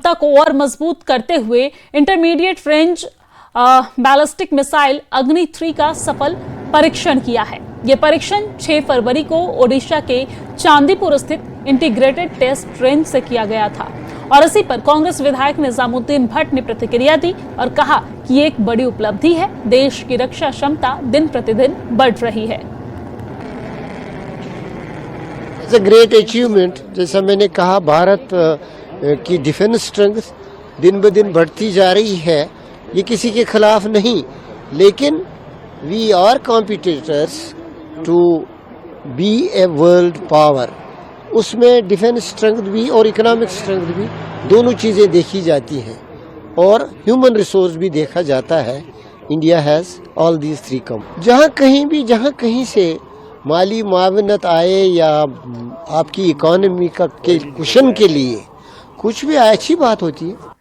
क्षमता को और मजबूत करते हुए इंटरमीडिएट रेंज बैलिस्टिक मिसाइल अग्नि 3 का सफल परीक्षण किया है। यह परीक्षण 6 फरवरी को ओडिशा के चांदीपुर स्थित इंटीग्रेटेड टेस्ट रेंज से किया गया था और इसी पर कांग्रेस विधायक निजामुद्दीन भट्ट ने प्रतिक्रिया दी और कहा कि ये एक बड़ी उपलब्धि है, देश की रक्षा क्षमता दिन प्रतिदिन बढ़ रही है। It's a great achievement. जैसा मैंने कहा, भारत की डिफेंस स्ट्रेंथ दिन ब दिन बढ़ती जा रही है। ये किसी के खिलाफ नहीं, लेकिन we are competitors to be a world power. उसमें डिफेंस स्ट्रेंथ भी और इकोनॉमिक स्ट्रेंथ भी दोनों चीज़ें देखी जाती हैं और ह्यूमन रिसोर्स भी देखा जाता है। इंडिया हैज़ ऑल दीज 3 कम। जहाँ कहीं से माली मावनत आए या आपकी इकोनॉमी का के कुशन के लिए कुछ भी अच्छी बात होती है।